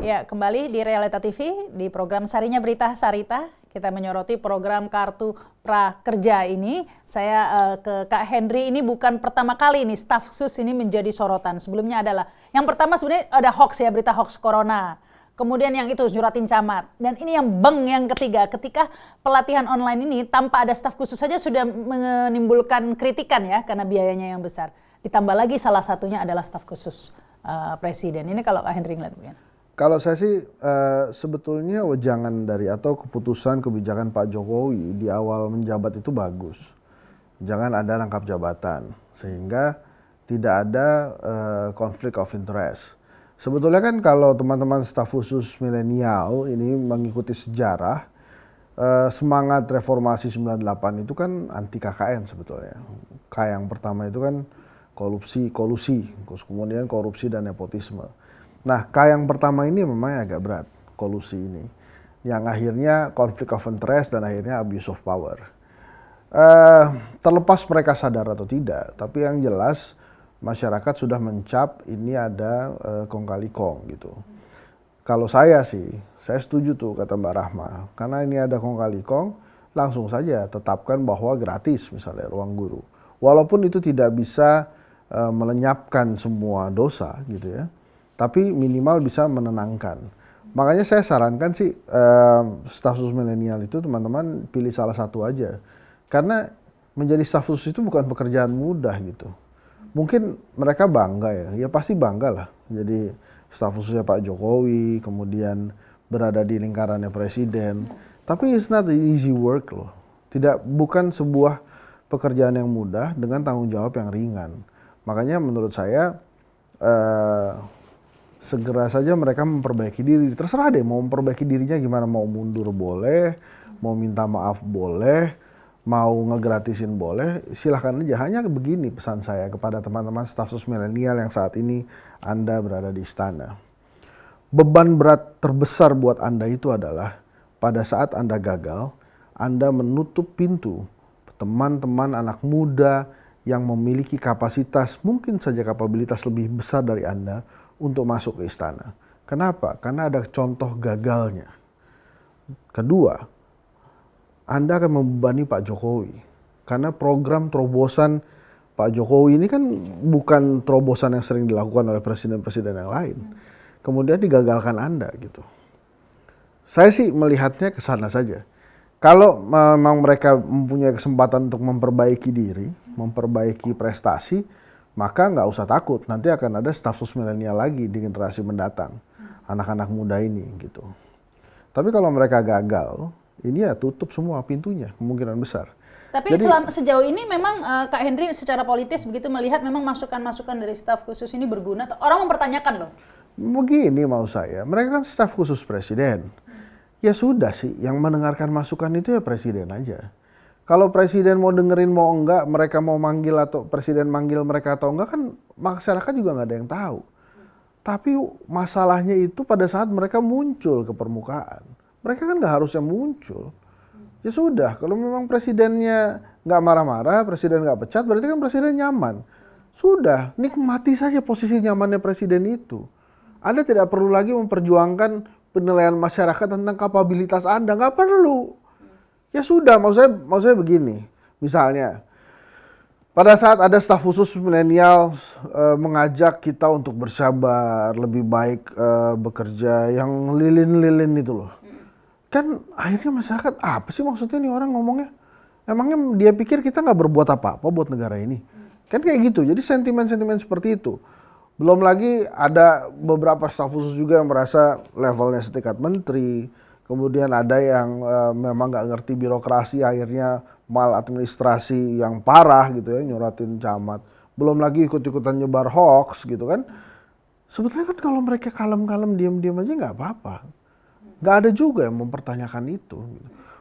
Ya, kembali di Realita TV, di program Sarinya Berita Sarita, kita menyoroti program Kartu Prakerja ini. Saya ke Kak Henry, ini bukan pertama kali ini staf khusus ini menjadi sorotan. Sebelumnya adalah, yang pertama sebenarnya ada hoax ya, berita hoax corona. Kemudian yang itu, Juratin Camat. Dan ini yang ketiga, ketika pelatihan online ini tanpa ada staf khusus saja sudah menimbulkan kritikan ya, karena biayanya yang besar. Ditambah lagi salah satunya adalah staf khusus Presiden. Ini kalau Kak Henry ngeliat bagaimana? Kalau saya sih sebetulnya wejangan dari atau keputusan kebijakan Pak Jokowi di awal menjabat itu bagus. Jangan ada rangkap jabatan sehingga tidak ada konflik of interest. Sebetulnya kan kalau teman-teman staf khusus milenial ini mengikuti sejarah, semangat reformasi 98 itu kan anti KKN sebetulnya. K yang pertama itu kan kolusi, terus kemudian korupsi dan nepotisme. Nah, K yang pertama ini memang agak berat, kolusi ini. Yang akhirnya konflik of interest dan akhirnya abuse of power. Terlepas mereka sadar atau tidak, tapi yang jelas masyarakat sudah mencap ini ada kong kali kong gitu. Kalau saya sih, saya setuju tuh kata Mbak Rahma. Karena ini ada kong kali kong, langsung saja tetapkan bahwa gratis misalnya ruang guru. Walaupun itu tidak bisa melenyapkan semua dosa gitu ya. Tapi minimal bisa menenangkan. Makanya saya sarankan sih staf khusus milenial itu teman-teman pilih salah satu aja. Karena menjadi staf khusus itu bukan pekerjaan mudah gitu. Mungkin mereka bangga ya pasti bangga lah. Jadi staf khususnya Pak Jokowi, kemudian berada di lingkarannya Presiden. Tapi it's not easy work loh. Bukan sebuah pekerjaan yang mudah dengan tanggung jawab yang ringan. Makanya menurut saya segera saja mereka memperbaiki diri. Terserah deh mau memperbaiki dirinya gimana, mau mundur boleh, mau minta maaf boleh, mau ngegratisin boleh, silahkan aja. Hanya begini pesan saya kepada teman-teman staf khusus milenial yang saat ini Anda berada di istana. Beban berat terbesar buat Anda itu adalah pada saat Anda gagal, Anda menutup pintu teman-teman anak muda yang memiliki kapasitas, mungkin saja kapabilitas lebih besar dari Anda untuk masuk ke istana. Kenapa? Karena ada contoh gagalnya. Kedua, Anda akan membebani Pak Jokowi. Karena program terobosan Pak Jokowi ini kan bukan terobosan yang sering dilakukan oleh presiden-presiden yang lain. Kemudian digagalkan Anda gitu. Saya sih melihatnya ke sana saja. Kalau memang mereka mempunyai kesempatan untuk memperbaiki diri, memperbaiki prestasi, maka nggak usah takut. Nanti akan ada staf khusus milenial lagi di generasi mendatang. Anak-anak muda ini gitu. Tapi kalau mereka gagal, ini ya tutup semua pintunya, kemungkinan besar. Tapi sejauh ini memang Kak Henry secara politis begitu melihat memang masukan-masukan dari staf khusus ini berguna. Orang mempertanyakan loh. Begini mau saya, mereka kan staf khusus presiden. Ya sudah sih, yang mendengarkan masukan itu ya presiden aja. Kalau presiden mau dengerin mau enggak, mereka mau manggil atau presiden manggil mereka atau enggak kan masyarakat juga nggak ada yang tahu. Tapi masalahnya itu pada saat mereka muncul ke permukaan. Mereka kan nggak harusnya muncul. Ya sudah, kalau memang presidennya nggak marah-marah, presiden nggak pecat, berarti kan presiden nyaman. Sudah, nikmati saja posisi nyamannya presiden itu. Anda tidak perlu lagi memperjuangkan penilaian masyarakat tentang kapabilitas Anda, nggak perlu. Ya sudah, mau saya begini. Misalnya, pada saat ada staf khusus milenial mengajak kita untuk bersabar, lebih baik bekerja, yang lilin-lilin itu loh. Kan akhirnya masyarakat, apa sih maksudnya nih orang ngomongnya? Emangnya dia pikir kita nggak berbuat apa-apa buat negara ini? Kan kayak gitu, jadi sentimen-sentimen seperti itu. Belum lagi ada beberapa staf khusus juga yang merasa levelnya setingkat menteri. Kemudian ada yang memang nggak ngerti birokrasi, akhirnya maladministrasi yang parah gitu ya, nyuratin camat. Belum lagi ikut-ikutan nyebar hoax gitu kan. Sebetulnya kan kalau mereka kalem-kalem, diam-diam aja nggak apa-apa. Nggak ada juga yang mempertanyakan itu.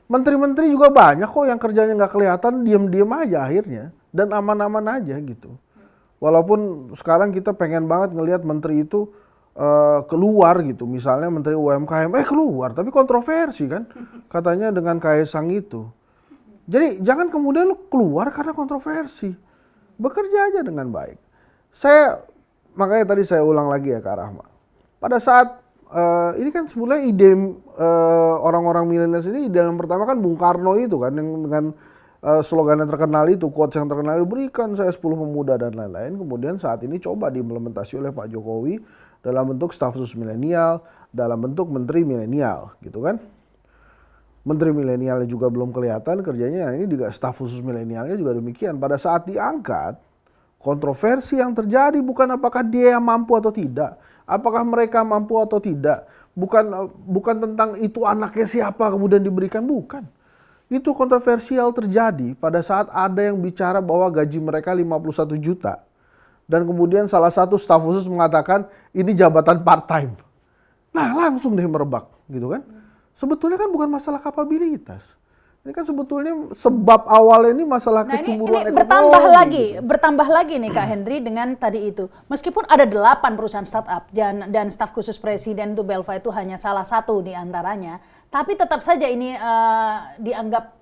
Menteri-menteri juga banyak kok yang kerjanya nggak kelihatan, diam-diam aja akhirnya. Dan aman-aman aja gitu. Walaupun sekarang kita pengen banget ngelihat menteri itu keluar gitu. Misalnya menteri UMKM, keluar. Tapi kontroversi kan. Katanya dengan Kaesang itu. Jadi jangan kemudian lu keluar karena kontroversi. Bekerja aja dengan baik. Saya makanya tadi saya ulang lagi ya Kak Rahma. Pada saat ini kan sebenarnya ide orang-orang milenial ini, ide yang pertama kan Bung Karno itu kan, yang dengan slogan yang terkenal itu, quotes yang terkenal itu, berikan saya 10 pemuda dan lain-lain. Kemudian saat ini coba diimplementasi oleh Pak Jokowi dalam bentuk staf khusus milenial, dalam bentuk menteri milenial gitu kan. Menteri milenialnya juga belum kelihatan kerjanya, ini juga staf khusus milenialnya juga demikian. Pada saat diangkat, kontroversi yang terjadi bukan apakah dia yang mampu atau tidak, apakah mereka mampu atau tidak, bukan tentang itu anaknya siapa kemudian diberikan, bukan. Itu kontroversial terjadi pada saat ada yang bicara bahwa gaji mereka 51 juta. Dan kemudian salah satu staf khusus mengatakan ini jabatan part time. Nah, langsung deh merebak gitu kan. Sebetulnya kan bukan masalah kapabilitas. Ini kan sebetulnya sebab awal ini masalah kecemburuan ini ekonomi. bertambah lagi nih Kak Henry dengan tadi itu. Meskipun ada 8 perusahaan startup dan staf khusus presiden itu Belva itu hanya salah satu di antaranya, tapi tetap saja ini dianggap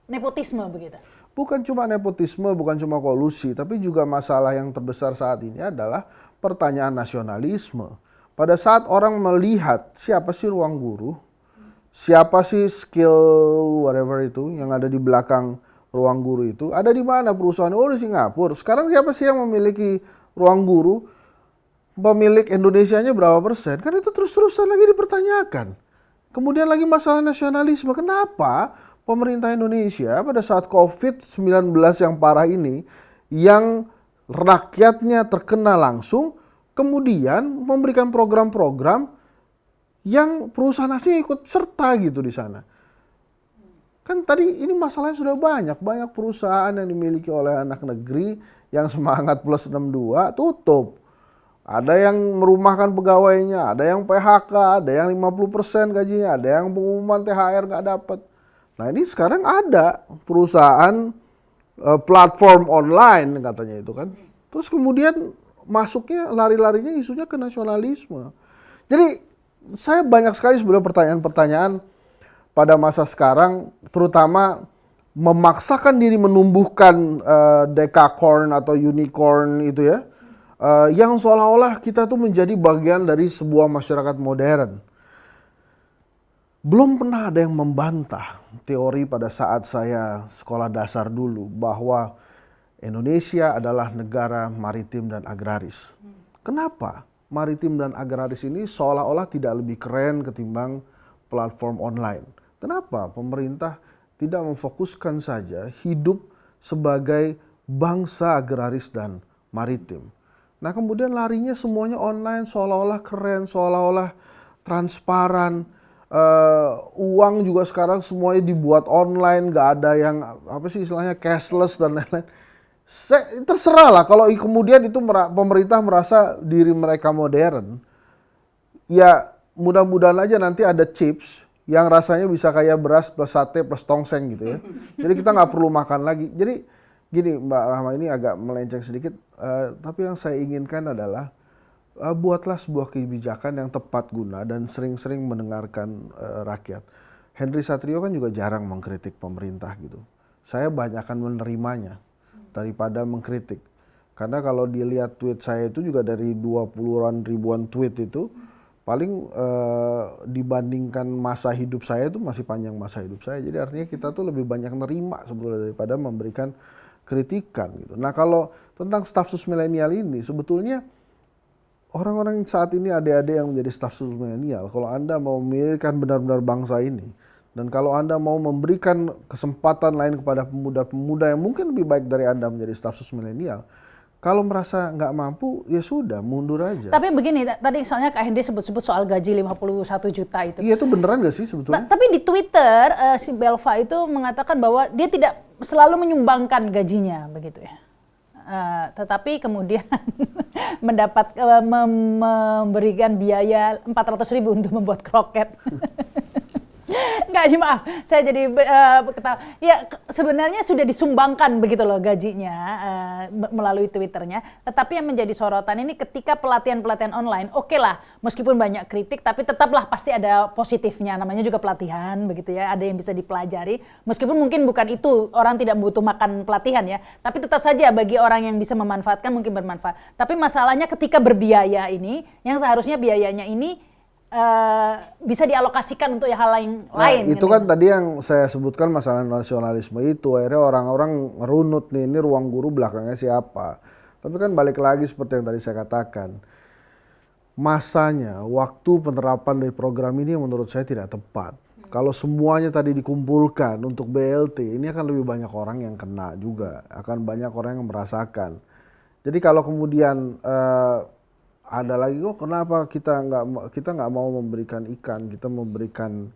nepotisme begitu. Bukan cuma nepotisme, bukan cuma kolusi, tapi juga masalah yang terbesar saat ini adalah pertanyaan nasionalisme. Pada saat orang melihat siapa sih ruang guru, siapa sih skill whatever itu yang ada di belakang ruang guru itu, ada di mana perusahaan? Oh, di Singapura. Sekarang siapa sih yang memiliki ruang guru? Pemilik Indonesianya berapa persen? Kan itu terus-terusan lagi dipertanyakan. Kemudian lagi masalah nasionalisme. Kenapa pemerintah Indonesia pada saat COVID-19 yang parah ini, yang rakyatnya terkena langsung, kemudian memberikan program-program yang perusahaan asing ikut serta gitu di sana. Kan tadi ini masalahnya sudah banyak perusahaan yang dimiliki oleh anak negeri yang semangat plus 62 tutup. Ada yang merumahkan pegawainya, ada yang PHK, ada yang 50% gajinya, ada yang pengumuman THR nggak dapat. Nah ini sekarang ada perusahaan platform online katanya itu kan. Terus kemudian masuknya lari-larinya isunya ke nasionalisme. Jadi saya banyak sekali sebenarnya pertanyaan-pertanyaan pada masa sekarang, terutama memaksakan diri menumbuhkan dekakorn atau unicorn itu ya, yang seolah-olah kita tuh menjadi bagian dari sebuah masyarakat modern. Belum pernah ada yang membantah teori pada saat saya sekolah dasar dulu bahwa Indonesia adalah negara maritim dan agraris. Kenapa? Maritim dan agraris ini seolah-olah tidak lebih keren ketimbang platform online. Kenapa pemerintah tidak memfokuskan saja hidup sebagai bangsa agraris dan maritim? Nah kemudian larinya semuanya online, seolah-olah keren, seolah-olah transparan. Uang juga sekarang semuanya dibuat online, nggak ada yang apa sih istilahnya cashless dan lain-lain. Terserah lah kalau kemudian itu pemerintah merasa diri mereka modern, ya mudah-mudahan aja nanti ada chips yang rasanya bisa kayak beras plus sate plus tongseng gitu ya. Jadi kita nggak perlu makan lagi. Jadi gini Mbak Rahma, ini agak melenceng sedikit, tapi yang saya inginkan adalah buatlah sebuah kebijakan yang tepat guna dan sering-sering mendengarkan rakyat. Henry Satrio kan juga jarang mengkritik pemerintah gitu. Saya banyak akan menerimanya daripada mengkritik. Karena kalau dilihat tweet saya itu juga dari 20-an ribuan tweet itu, paling dibandingkan masa hidup saya itu masih panjang masa hidup saya. Jadi artinya kita tuh lebih banyak nerima sebetulnya daripada memberikan kritikan gitu. Nah kalau tentang staf khusus milenial ini, sebetulnya orang-orang saat ini adik-adik yang menjadi staf khusus milenial, kalau Anda mau memilihkan benar-benar bangsa ini, dan kalau Anda mau memberikan kesempatan lain kepada pemuda-pemuda yang mungkin lebih baik dari Anda menjadi staf khusus milenial, kalau merasa nggak mampu, ya sudah, mundur aja. Tapi begini, tadi soalnya Kak Henry sebut-sebut soal gaji 51 juta itu. Iya itu beneran nggak sih sebetulnya? Tapi di Twitter, si Belva itu mengatakan bahwa dia tidak selalu menyumbangkan gajinya, begitu ya. Tetapi kemudian memberikan biaya 400.000 untuk membuat kroket. Nggak, ini maaf, saya jadi ketawa. Ya sebenarnya sudah disumbangkan begitu loh gajinya melalui Twitternya. Tetapi yang menjadi sorotan ini ketika pelatihan-pelatihan online, oke lah, meskipun banyak kritik, tapi tetaplah pasti ada positifnya. Namanya juga pelatihan begitu ya, ada yang bisa dipelajari. Meskipun mungkin bukan itu, orang tidak butuh makan pelatihan ya, tapi tetap saja bagi orang yang bisa memanfaatkan mungkin bermanfaat. Tapi masalahnya ketika berbiaya ini, yang seharusnya biayanya ini bisa dialokasikan untuk hal lain. Itu kan tadi yang saya sebutkan masalah nasionalisme itu. Akhirnya orang-orang ngerunut nih, ini ruang guru belakangnya siapa. Tapi kan balik lagi seperti yang tadi saya katakan. Masanya, waktu penerapan dari program ini menurut saya tidak tepat. Kalau semuanya tadi dikumpulkan untuk BLT, ini akan lebih banyak orang yang kena juga. Akan banyak orang yang merasakan. Jadi kalau kemudian ada lagi, kenapa kita nggak mau memberikan ikan, kita memberikan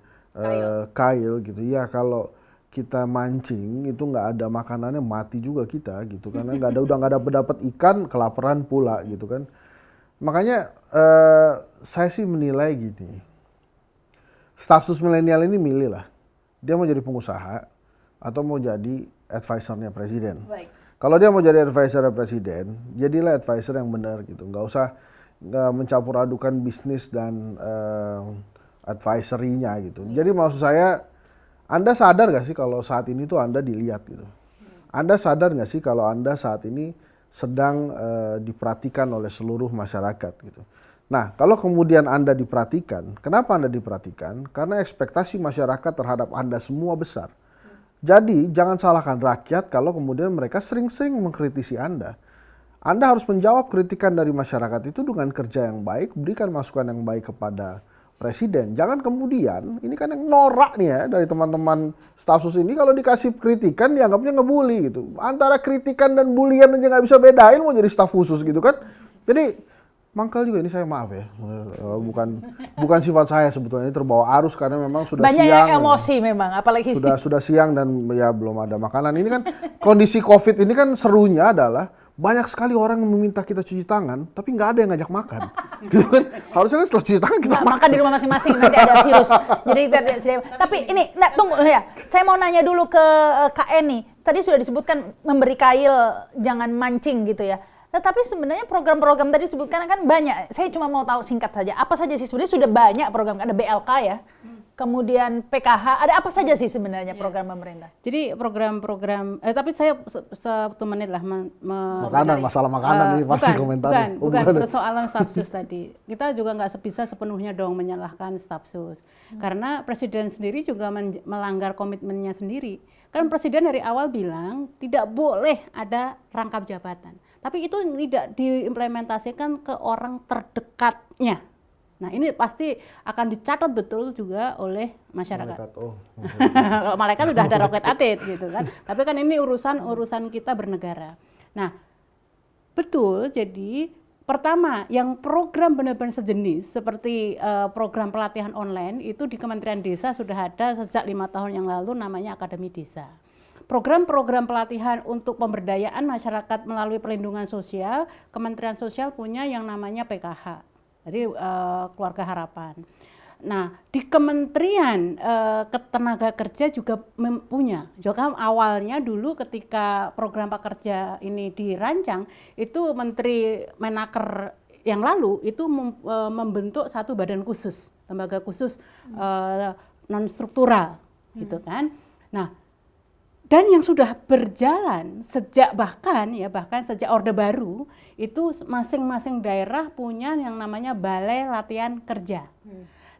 kail gitu ya. Kalau kita mancing itu nggak ada makanannya, mati juga kita gitu, karena udah nggak dapat ikan, kelaparan pula gitu kan. Makanya saya sih menilai gini, staf sus milenial ini milih lah, dia mau jadi pengusaha atau mau jadi advisernya presiden. Baik. Kalau dia mau jadi advisernya presiden, jadilah adviser yang benar gitu, nggak usah mencampur adukan bisnis dan advisory-nya gitu. Jadi maksud saya, Anda sadar gak sih kalau saat ini tuh Anda dilihat gitu? Anda sadar gak sih kalau Anda saat ini sedang diperhatikan oleh seluruh masyarakat gitu? Nah, kalau kemudian Anda diperhatikan, kenapa Anda diperhatikan? Karena ekspektasi masyarakat terhadap Anda semua besar. Jadi jangan salahkan rakyat kalau kemudian mereka sering-sering mengkritisi Anda. Anda harus menjawab kritikan dari masyarakat itu dengan kerja yang baik, berikan masukan yang baik kepada presiden. Jangan kemudian, ini kan yang norak nih ya dari teman-teman staf sus ini, kalau dikasih kritikan dianggapnya ngebully gitu. Antara kritikan dan bulian aja nggak bisa bedain, mau jadi staf khusus gitu kan. Jadi mangkal juga ini, saya maaf ya, bukan sifat saya sebetulnya, ini terbawa arus karena memang sudah banyak siang. Banyak emosi memang, apalagi sudah siang dan ya belum ada makanan. Ini kan kondisi COVID ini kan serunya adalah banyak sekali orang yang meminta kita cuci tangan, tapi nggak ada yang ngajak makan. Gitu kan? Harusnya kan setelah cuci tangan kita makan di rumah masing-masing, nanti ada virus. Jadi tapi ini, tunggu ya. Saya mau nanya dulu ke Kak Eni. Tadi sudah disebutkan memberi kail, jangan mancing gitu ya. Nah, tapi sebenarnya program-program tadi disebutkan kan banyak. Saya cuma mau tahu singkat saja. Apa saja sih sebenarnya sudah banyak program? Ada BLK ya. Kemudian PKH, ada apa saja sih sebenarnya program pemerintah? Jadi program-program, tapi saya 1 menit lah. Makanan, masalah makanan ini pasti komentar. Bukan persoalan staf sus tadi. Kita juga nggak bisa sepenuhnya dong menyalahkan staf sus. Karena presiden sendiri juga melanggar komitmennya sendiri. Kan presiden dari awal bilang tidak boleh ada rangkap jabatan. Tapi itu tidak diimplementasikan ke orang terdekatnya. Nah ini pasti akan dicatat betul juga oleh masyarakat. Kalau malaikat sudah ada roket atit gitu kan. Tapi kan ini urusan kita bernegara. Nah betul, jadi pertama yang program benar-benar sejenis seperti program pelatihan online itu di Kementerian Desa sudah ada sejak 5 tahun yang lalu, namanya Akademi Desa. Program-program pelatihan untuk pemberdayaan masyarakat melalui perlindungan sosial, Kementerian Sosial punya yang namanya PKH. Jadi Keluarga Harapan. Nah di Kementerian Ketenaga Kerja juga punya. Juga awalnya dulu ketika program prakerja ini dirancang, itu Menteri Menaker yang lalu itu membentuk satu badan khusus, lembaga khusus non struktural, gitu kan. Nah dan yang sudah berjalan sejak bahkan sejak Orde Baru itu masing-masing daerah punya yang namanya Balai Latihan Kerja.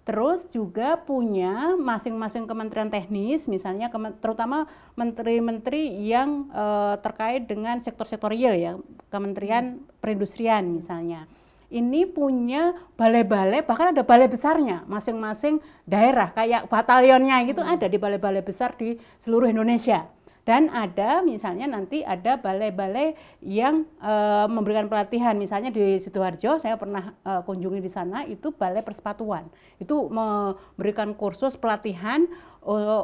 Terus juga punya masing-masing kementerian teknis, misalnya terutama menteri-menteri yang terkait dengan sektor-sektor real ya, Kementerian Perindustrian misalnya. Ini punya balai-balai, bahkan ada balai besarnya masing-masing daerah, kayak batalionnya gitu ada di balai-balai besar di seluruh Indonesia. Dan ada misalnya nanti ada balai-balai yang memberikan pelatihan, misalnya di Sidoarjo saya pernah kunjungi di sana, itu balai persepatuan. Itu memberikan kursus pelatihan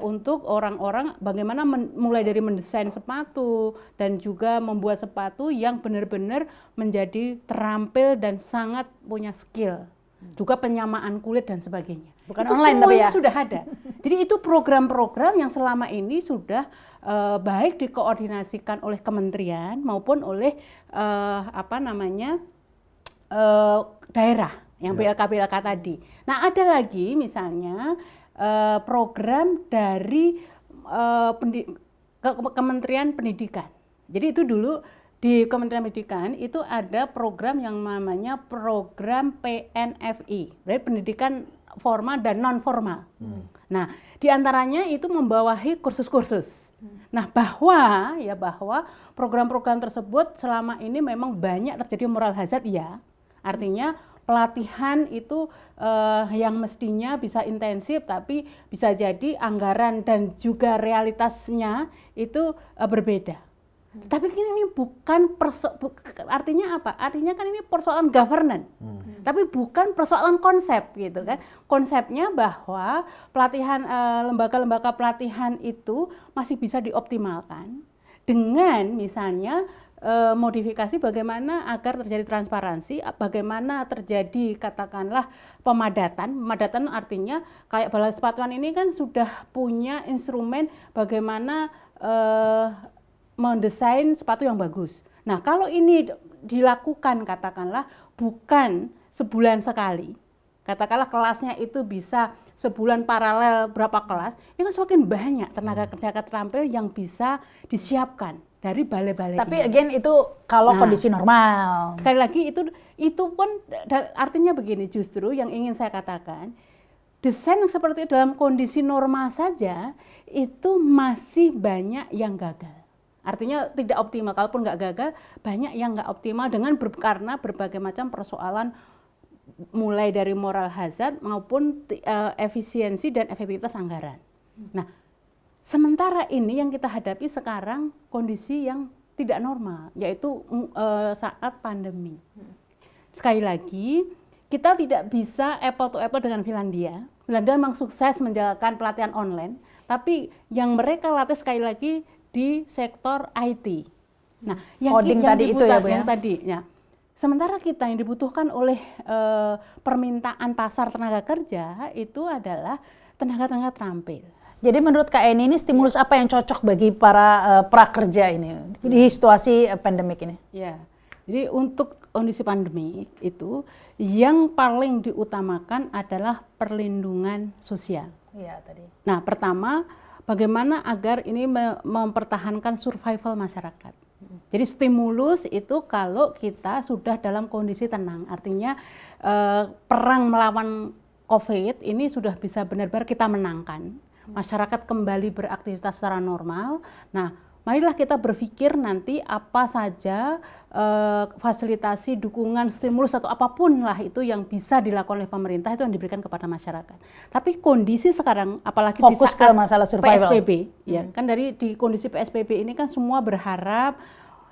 untuk orang-orang bagaimana mulai dari mendesain sepatu dan juga membuat sepatu yang benar-benar menjadi terampil dan sangat punya skill. juga penyamaan kulit dan sebagainya. Bukan itu online tapi ya? sudah ada. Jadi itu program-program yang selama ini sudah baik dikoordinasikan oleh kementerian maupun oleh daerah yang BLK tadi. Nah ada lagi misalnya program dari Kementerian Pendidikan. Jadi itu dulu di Kementerian Pendidikan itu ada program yang namanya program PNFI, berarti pendidikan formal dan non formal. Nah, diantaranya itu membawahi kursus-kursus. Nah, bahwa program-program tersebut selama ini memang banyak terjadi moral hazard ya. Artinya pelatihan itu yang mestinya bisa intensif tapi bisa jadi anggaran dan juga realitasnya itu berbeda. Tapi ini bukan artinya apa? Artinya kan ini persoalan governance. Tapi bukan persoalan konsep gitu kan. Konsepnya bahwa pelatihan lembaga-lembaga pelatihan itu masih bisa dioptimalkan dengan misalnya modifikasi bagaimana agar terjadi transparansi, bagaimana terjadi katakanlah pemadatan. Pemadatan artinya kayak Balai Sepatuan ini kan sudah punya instrumen bagaimana mendesain sepatu yang bagus. Nah, kalau ini dilakukan katakanlah bukan sebulan sekali, katakanlah kelasnya itu bisa sebulan paralel berapa kelas, ini kan semakin banyak tenaga kerja terampil yang bisa disiapkan dari balai-balai. Tapi again itu kalau kondisi normal. Sekali lagi itu pun artinya begini, justru yang ingin saya katakan, desain seperti dalam kondisi normal saja itu masih banyak yang gagal. Artinya tidak optimal, kalaupun nggak gagal, banyak yang nggak optimal karena berbagai macam persoalan mulai dari moral hazard maupun efisiensi dan efektivitas anggaran. Nah, sementara ini yang kita hadapi sekarang kondisi yang tidak normal, yaitu saat pandemi. Sekali lagi, kita tidak bisa apple to apple dengan Finlandia. Finlandia memang sukses menjalankan pelatihan online, tapi yang mereka latih sekali lagi di sektor IT. Nah, yang tadi itu ya, Bu ya. Sementara kita yang dibutuhkan oleh permintaan pasar tenaga kerja itu adalah tenaga-tenaga terampil. Jadi menurut Kak Eni ini stimulus apa yang cocok bagi para prakerja ini di situasi pandemik ini? Ya. Jadi untuk kondisi pandemi itu yang paling diutamakan adalah perlindungan sosial. Iya tadi. Nah, pertama bagaimana agar ini mempertahankan survival masyarakat. Jadi stimulus itu kalau kita sudah dalam kondisi tenang, artinya perang melawan COVID ini sudah bisa benar-benar kita menangkan. Masyarakat kembali beraktivitas secara normal. Nah, marilah kita berpikir nanti apa saja fasilitasi, dukungan, stimulus atau apapun lah itu yang bisa dilakukan oleh pemerintah itu yang diberikan kepada masyarakat. Tapi kondisi sekarang, apalagi fokus di saat ke masalah survival. PSBB, ya kan di kondisi PSBB ini kan semua berharap,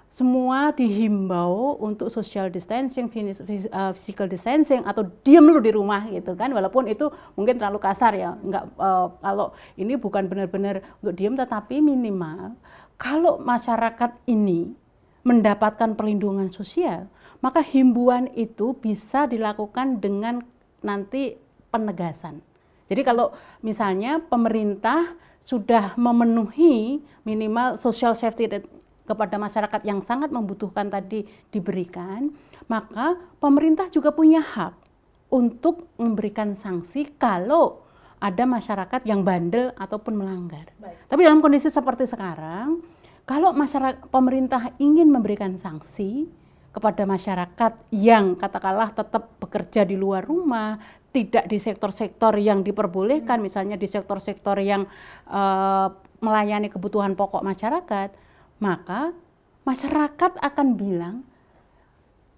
semua dihimbau untuk social distancing, physical distancing atau diam lu di rumah gitu kan, walaupun itu mungkin terlalu kasar ya, kalau ini bukan benar-benar untuk diam, tetapi minimal kalau masyarakat ini mendapatkan perlindungan sosial, maka himbauan itu bisa dilakukan dengan nanti penegasan. Jadi kalau misalnya pemerintah sudah memenuhi minimal social safety net kepada masyarakat yang sangat membutuhkan tadi diberikan, maka pemerintah juga punya hak untuk memberikan sanksi kalau ada masyarakat yang bandel ataupun melanggar. Baik. Tapi dalam kondisi seperti sekarang, kalau pemerintah ingin memberikan sanksi kepada masyarakat yang katakanlah tetap bekerja di luar rumah, tidak di sektor-sektor yang diperbolehkan, misalnya di sektor-sektor yang melayani kebutuhan pokok masyarakat, maka masyarakat akan bilang,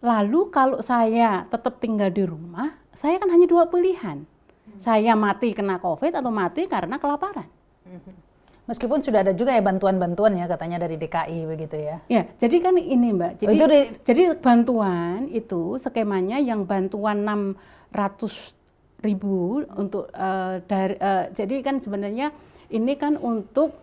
lalu kalau saya tetap tinggal di rumah, saya kan hanya dua pilihan. Saya mati kena COVID atau mati karena kelaparan. Meskipun sudah ada juga ya bantuan-bantuan ya katanya dari DKI begitu ya. Ya, jadi kan ini Mbak. Jadi bantuan itu skemanya yang bantuan 600.000 untuk jadi kan sebenarnya ini kan untuk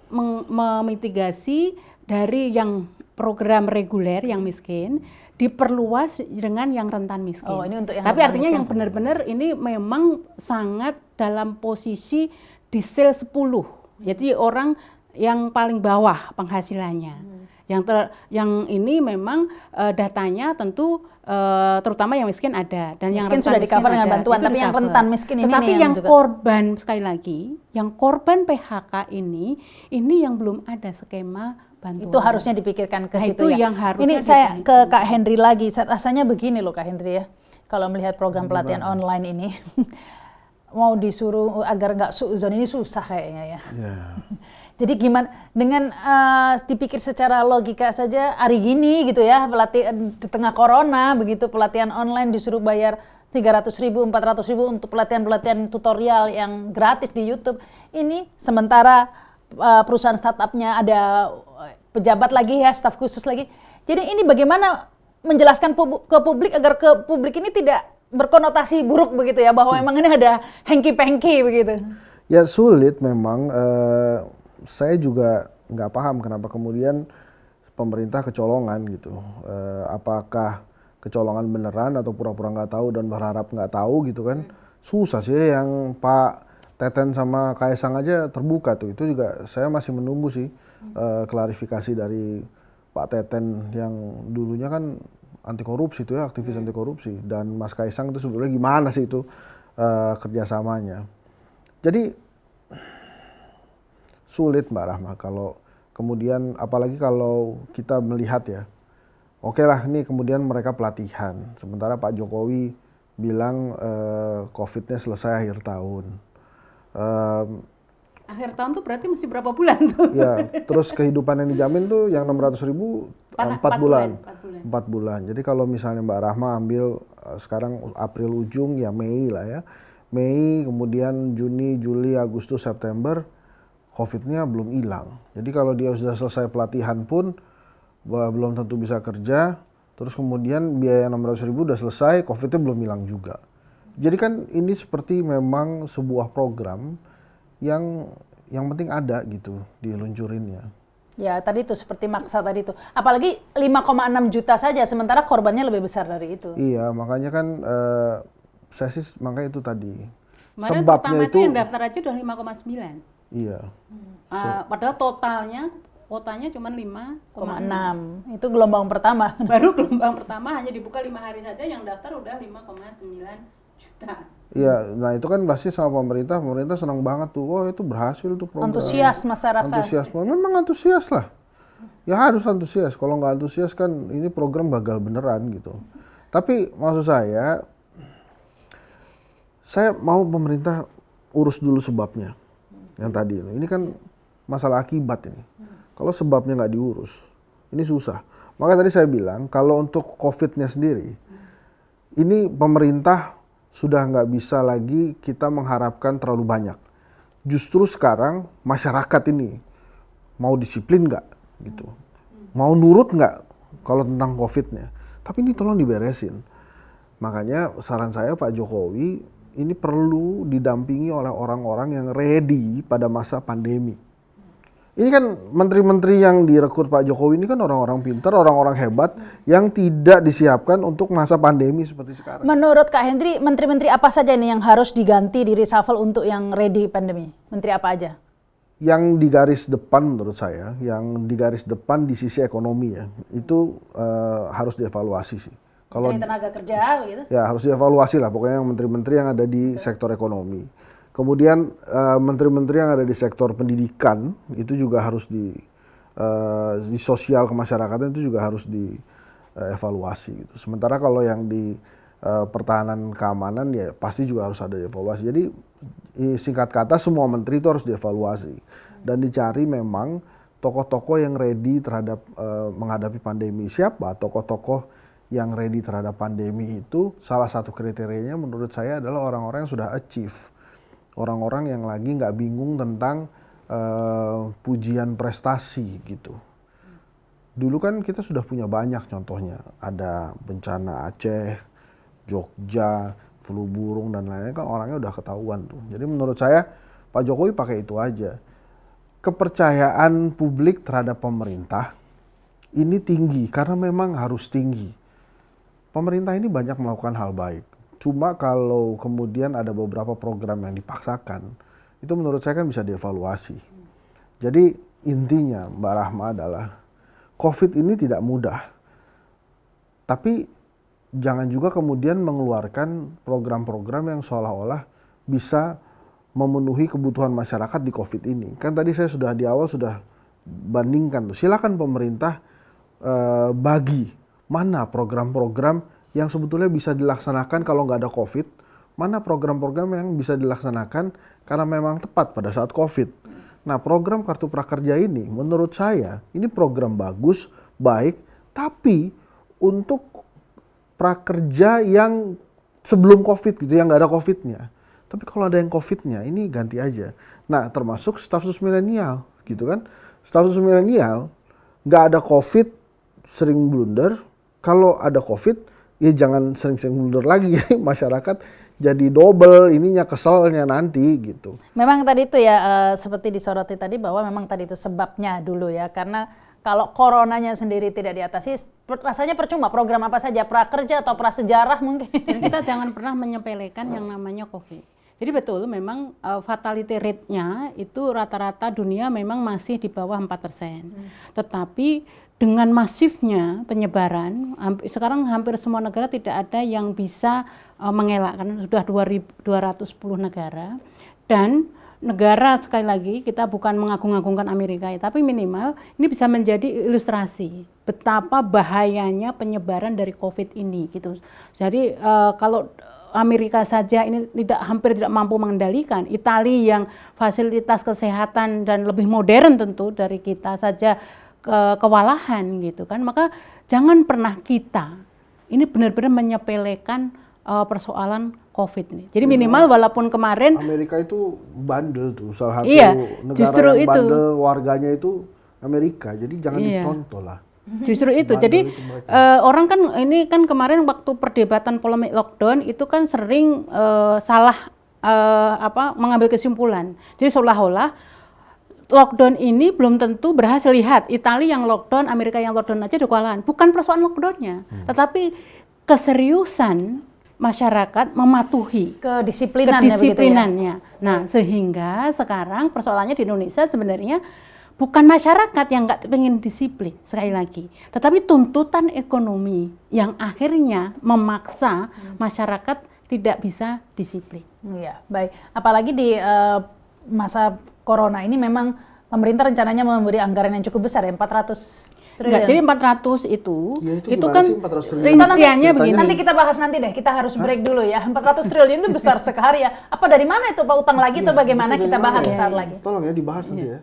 memitigasi dari yang program reguler yang miskin diperluas dengan yang rentan miskin. Oh, ini untuk yang Tapi rentan artinya miskin. yang benar-benar ini memang sangat dalam posisi desil 10. Jadi orang yang paling bawah penghasilannya. Yang ini memang datanya tentu terutama yang miskin ada dan yang Miskin rentan sudah di-cover miskin dengan ada. bantuan, Itu tapi yang di-cover. rentan miskin ini Tetapi nih yang juga. korban, sekali lagi, yang korban PHK ini yang belum ada skema bantuan. Itu harusnya dipikirkan ke Nah, situ itu ya. yang harusnya Ini saya dipikirkan. ke Kak Henry lagi. Rasanya begini loh Kak Henry ya. Kalau melihat program pelatihan online ini, mau disuruh agar nggak suuzon ini susah kayaknya ya. Ya. Jadi gimana dengan dipikir secara logika saja hari gini gitu ya, pelatihan di tengah corona begitu, pelatihan online disuruh bayar 300.000, 400.000 untuk pelatihan-pelatihan tutorial yang gratis di YouTube. Ini sementara perusahaan startupnya ada pejabat lagi ya, staf khusus lagi. Jadi ini bagaimana menjelaskan ke publik agar ke publik ini tidak berkonotasi buruk begitu ya, bahwa memang ini ada hengki-pengki begitu. Ya sulit memang. Saya juga nggak paham kenapa kemudian pemerintah kecolongan gitu. Apakah kecolongan beneran atau pura-pura nggak tahu dan berharap nggak tahu gitu kan? Susah sih, yang Pak Teten sama Kaisang aja terbuka tuh. Itu juga saya masih menunggu sih klarifikasi dari Pak Teten yang dulunya kan anti korupsi tuh ya, aktivis anti korupsi, dan Mas Kaisang itu sebenarnya gimana sih itu kerjasamanya. Jadi sulit Mbak Rahma kalau kemudian, apalagi kalau kita melihat ya, oke lah ini kemudian mereka pelatihan, sementara Pak Jokowi bilang COVID-nya selesai akhir tahun. Akhir tahun tuh berarti mesti berapa bulan tuh? Ya, terus kehidupan yang dijamin tuh yang 600.000 4 bulan. 4 bulan. Jadi kalau misalnya Mbak Rahma ambil sekarang April ujung ya Mei lah ya. Mei, kemudian Juni, Juli, Agustus, September, COVID-nya belum hilang. Jadi kalau dia sudah selesai pelatihan pun belum tentu bisa kerja. Terus kemudian biaya 600.000 udah selesai, COVID-nya belum hilang juga. Jadi kan ini seperti memang sebuah program yang penting ada gitu diluncurinnya. Ya tadi itu seperti maksa tadi itu. Apalagi 5,6 juta saja, sementara korbannya lebih besar dari itu. Iya, makanya kan saya sih makanya itu tadi. Kemarin Sebabnya pertama itu yang daftar aja udah 5,9. iya. Padahal kuotanya cuma 5,6. 5,6. Itu gelombang pertama. Baru gelombang pertama hanya dibuka 5 hari saja yang daftar udah 5,9 juta. Iya, nah itu kan pasti sama pemerintah senang banget tuh. Oh, itu berhasil tuh program. Antusias masyarakat. Antusiasme, memang antusias lah. Ya harus antusias. Kalau nggak antusias kan ini program gagal beneran gitu. Tapi maksud saya mau pemerintah urus dulu sebabnya. Yang tadi ini kan masalah akibat ini. Kalau sebabnya nggak diurus, ini susah. Makanya tadi saya bilang kalau untuk COVID-nya sendiri, ini pemerintah sudah nggak bisa lagi kita mengharapkan terlalu banyak. Justru sekarang masyarakat ini mau disiplin nggak gitu, mau nurut nggak kalau tentang COVID-nya. Tapi ini tolong diberesin. Makanya saran saya Pak Jokowi ini perlu didampingi oleh orang-orang yang ready pada masa pandemi. Ini kan menteri-menteri yang direkrut Pak Jokowi ini kan orang-orang pintar, orang-orang hebat yang tidak disiapkan untuk masa pandemi seperti sekarang. Menurut Kak Henry, menteri-menteri apa saja ini yang harus diganti di reshuffle untuk yang ready pandemi? Menteri apa aja? Yang di garis depan menurut saya, yang di garis depan di sisi ekonomi ya, itu harus dievaluasi sih. Kalau tenaga kerja begitu? Ya harus dievaluasi lah pokoknya yang menteri-menteri yang ada di sektor ekonomi. Kemudian menteri-menteri yang ada di sektor pendidikan itu juga harus di sosial kemasyarakatan itu juga harus dievaluasi gitu. Sementara kalau yang di pertahanan keamanan ya pasti juga harus ada dievaluasi. Jadi singkat kata semua menteri itu harus dievaluasi dan dicari memang tokoh-tokoh yang ready terhadap menghadapi pandemi. Siapa tokoh-tokoh yang ready terhadap pandemi itu? Salah satu kriterianya menurut saya adalah orang-orang yang sudah achieve. Orang-orang yang lagi nggak bingung tentang pujian prestasi gitu. Dulu kan kita sudah punya banyak contohnya. Ada bencana Aceh, Jogja, flu burung dan lain-lain kan orangnya udah ketahuan tuh. Jadi menurut saya Pak Jokowi pakai itu aja. Kepercayaan publik terhadap pemerintah ini tinggi karena memang harus tinggi. pemerintah ini banyak melakukan hal baik. Cuma kalau kemudian ada beberapa program yang dipaksakan, itu menurut saya kan bisa dievaluasi. Jadi intinya Mbak Rahma adalah COVID ini tidak mudah. Tapi jangan juga kemudian mengeluarkan program-program yang seolah-olah bisa memenuhi kebutuhan masyarakat di COVID ini. Kan tadi saya sudah di awal sudah bandingkan tuh. Silakan pemerintah bagi mana program-program yang sebetulnya bisa dilaksanakan kalau nggak ada COVID, mana program-program yang bisa dilaksanakan karena memang tepat pada saat COVID. Nah, program Kartu Prakerja ini menurut saya ini program bagus, baik, tapi untuk prakerja yang sebelum COVID gitu, yang nggak ada COVID-nya. Tapi kalau ada yang COVID-nya, ini ganti aja. Nah, termasuk staf sus milenial gitu kan. Staf sus milenial nggak ada COVID, sering blunder. Kalau ada COVID, ya jangan sering-sering blunder lagi. Masyarakat jadi double ininya, keselnya nanti gitu. Memang tadi itu ya seperti disoroti tadi bahwa memang tadi itu sebabnya dulu ya, karena kalau coronanya sendiri tidak diatasi rasanya percuma program apa saja, prakerja atau prasejarah mungkin. Dan kita jangan pernah menyepelekan yang namanya COVID. Jadi betul memang fatality rate-nya itu rata-rata dunia memang masih di bawah 4%. Tetapi dengan masifnya penyebaran, sekarang hampir semua negara tidak ada yang bisa mengelakkan, sudah 210 negara. Dan negara, sekali lagi kita bukan mengagung-agungkan Amerika ya, tapi minimal ini bisa menjadi ilustrasi betapa bahayanya penyebaran dari COVID ini gitu. Jadi kalau Amerika saja ini hampir tidak mampu mengendalikan, Italia yang fasilitas kesehatan dan lebih modern tentu dari kita saja kewalahan gitu kan, maka jangan pernah kita ini benar-benar menyepelekan persoalan COVID ini. Jadi minimal walaupun kemarin Amerika itu bandel tuh, salah satu iya, negara yang bandel warganya itu Amerika, jadi jangan dicontoh lah. Justru itu, jadi orang kan ini kan kemarin waktu perdebatan polemik lockdown itu kan sering salah mengambil kesimpulan. Jadi seolah-olah lockdown ini belum tentu berhasil. Lihat, Italia yang lockdown, Amerika yang lockdown aja udah kewalahan. Bukan persoalan lockdownnya, tetapi keseriusan masyarakat mematuhi kedisiplinannya. Nah, sehingga sekarang persoalannya di Indonesia sebenarnya bukan masyarakat yang nggak pengen disiplin, sekali lagi. Tetapi tuntutan ekonomi yang akhirnya memaksa masyarakat tidak bisa disiplin. Iya, baik. Apalagi di masa Corona ini memang pemerintah rencananya memberi anggaran yang cukup besar ya, 400 triliun. Enggak, jadi 400 itu kan rinciannya begini. Nanti kita bahas nanti deh, kita harus break dulu ya. 400 triliun itu besar sekali ya. Apa dari mana itu Pak, utang lagi atau bagaimana, kita bahas sesaat lagi. Tolong ya dibahas nanti ya.